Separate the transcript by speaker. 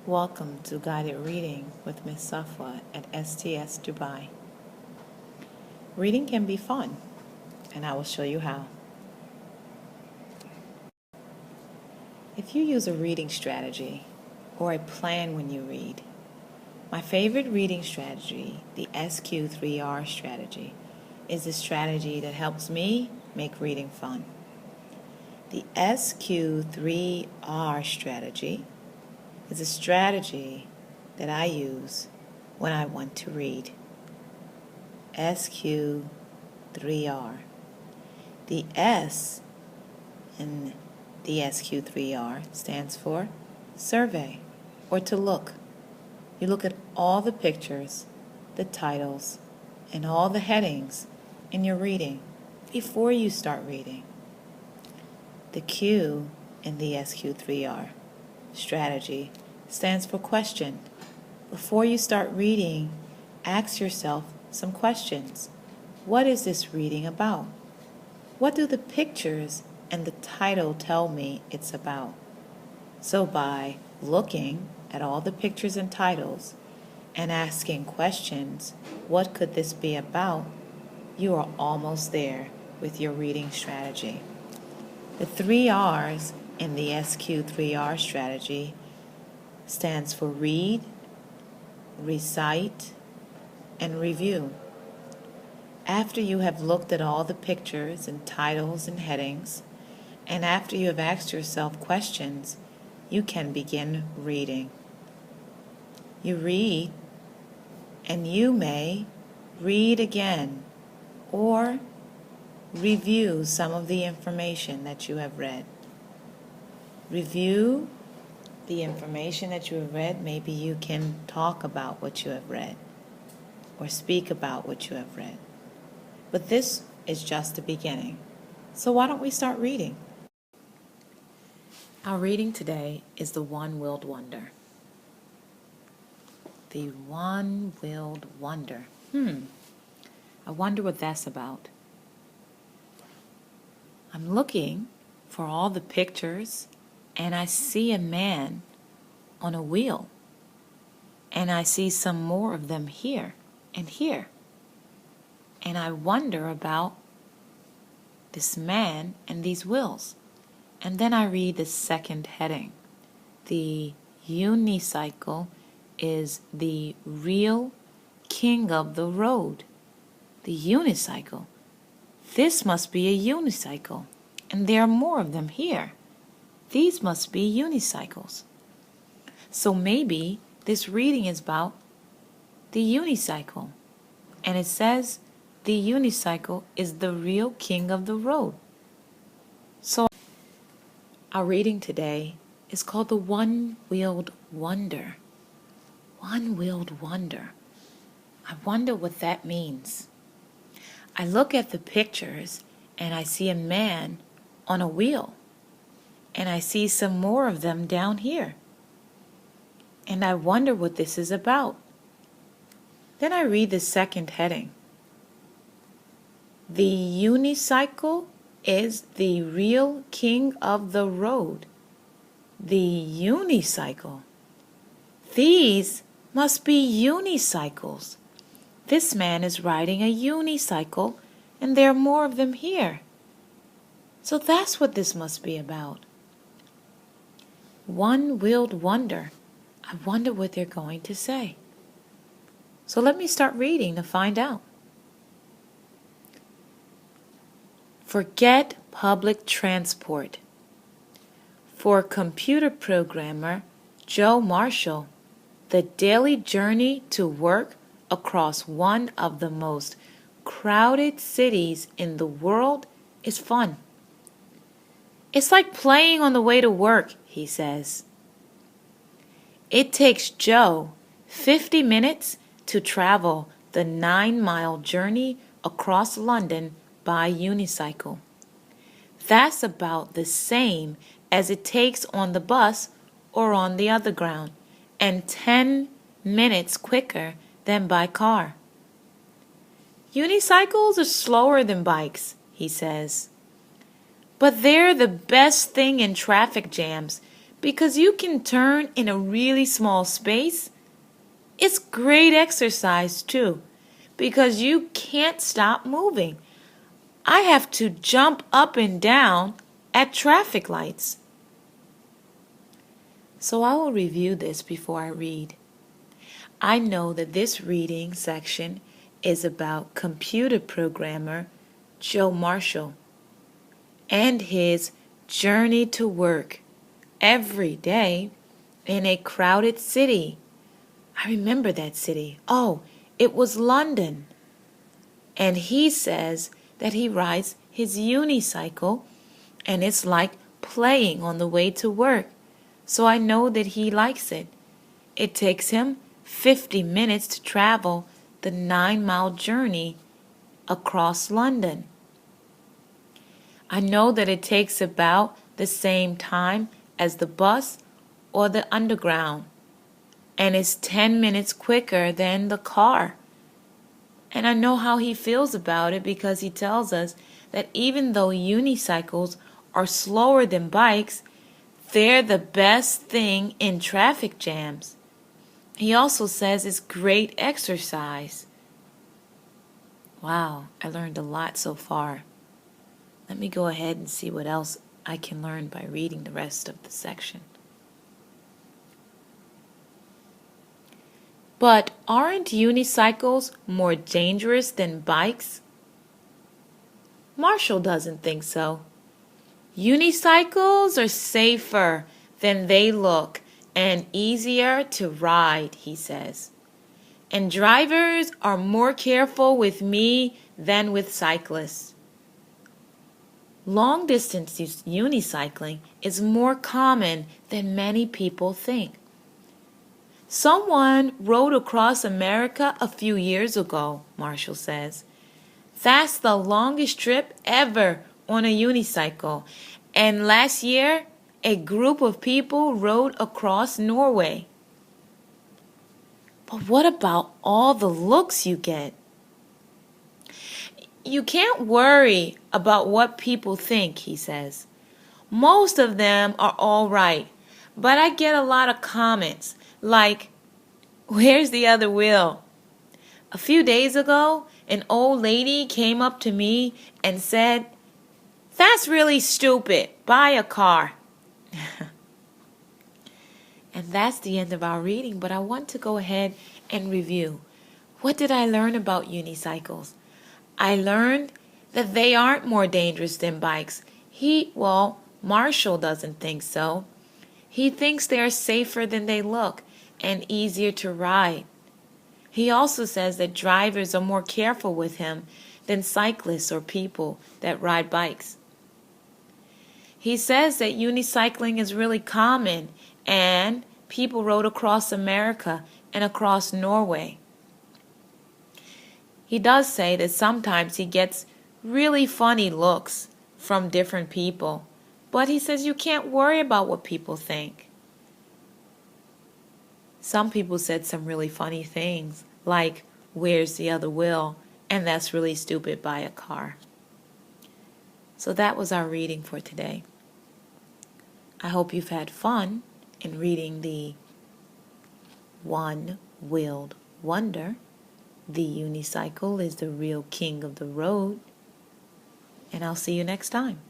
Speaker 1: Welcome to Guided Reading with Ms. Safwa at STS Dubai. Reading can be fun, and I will show you how. If you use a reading strategy or a plan when you read, my favorite reading strategy, the SQ3R strategy, is a strategy that helps me make reading fun. The SQ3R strategy is a strategy that I use when I want to read. SQ3R. The S in the SQ3R stands for survey, or to look. You look at all the pictures, the titles, and all the headings in your reading before you start reading. The Q in the SQ3R strategy stands for question. Before you start reading, ask yourself some questions. What is this reading about? What do the pictures and the title tell me it's about? So by looking at all the pictures and titles and asking questions, what could this be about? You are almost there with your reading strategy. The 3 R's in the SQ3R strategy stands for read, recite, and review. After you have looked at all the pictures and titles and headings, and after you have asked yourself questions, you can begin reading. You read, and you may read again or review some of the information that you have read. Review the information that you have read. Maybe you can talk about what you have read or speak about what you have read. But this is just the beginning. So why don't we start reading? Our reading today is The One-Wheeled Wonder. The One-Wheeled Wonder. I wonder what that's about. I'm looking for all the pictures, and I see a man on a wheel. And I see some more of them here and here. And I wonder about this man and these wheels. And then I read the second heading. The unicycle is the real king of the road. The unicycle. This must be a unicycle. And there are more of them here. These must be unicycles. So maybe this reading is about the unicycle. And it says the unicycle is the real king of the road. So our reading today is called The One-Wheeled Wonder. One-Wheeled Wonder. I wonder what that means. I look at the pictures and I see a man on a wheel. And I see some more of them down here. And I wonder what this is about. Then I read the second heading. The unicycle is the real king of the road. The unicycle. These must be unicycles. This man is riding a unicycle, and there are more of them here. So that's what this must be about. One-wheeled wonder. I wonder what they're going to say. So let me start reading to find out. Forget public transport. For computer programmer Joe Marshall, the daily journey to work across one of the most crowded cities in the world is fun. It's like playing on the way to work, he says. It takes Joe 50 minutes to travel the 9-mile journey across London by unicycle. That's about the same as it takes on the bus or on the underground, and 10 minutes quicker than by car. Unicycles are slower than bikes, he says. But they're the best thing in traffic jams because you can turn in a really small space. It's great exercise too, because you can't stop moving. I have to jump up and down at traffic lights. So I will review this before I read. I know that this reading section is about computer programmer Joe Marshall and his journey to work every day in a crowded city. I remember that city. Oh, it was London. And he says that he rides his unicycle and it's like playing on the way to work. So I know that he likes it. It takes him 50 minutes to travel the 9-mile journey across London. I know that it takes about the same time as the bus or the underground, and it's 10 minutes quicker than the car. And I know how he feels about it because he tells us that even though unicycles are slower than bikes, they're the best thing in traffic jams. He also says it's great exercise. Wow, I learned a lot so far. Let me go ahead and see what else I can learn by reading the rest of the section. But aren't unicycles more dangerous than bikes? Marshall doesn't think so. Unicycles are safer than they look and easier to ride, he says. And drivers are more careful with me than with cyclists. Long-distance unicycling is more common than many people think. Someone rode across America a few years ago, Marshall says. That's the longest trip ever on a unicycle. And last year, a group of people rode across Norway. But what about all the looks you get? You can't worry about what people think, he says. Most of them are all right, but I get a lot of comments like, "Where's the other wheel?" A few days ago, an old lady came up to me and said, "That's really stupid. Buy a car." And that's the end of our reading, but I want to go ahead and review. What did I learn about unicycles? I learned that they aren't more dangerous than bikes. Marshall doesn't think so. He thinks they are safer than they look and easier to ride. He also says that drivers are more careful with him than cyclists or people that ride bikes. He says that unicycling is really common and people rode across America and across Norway. He does say that sometimes he gets really funny looks from different people, but he says you can't worry about what people think. Some people said some really funny things, like, "Where's the other wheel?" and "That's really stupid, buy a car." So that was our reading for today. I hope you've had fun in reading the One-Wheeled Wonder. The unicycle is the real king of the road. And I'll see you next time.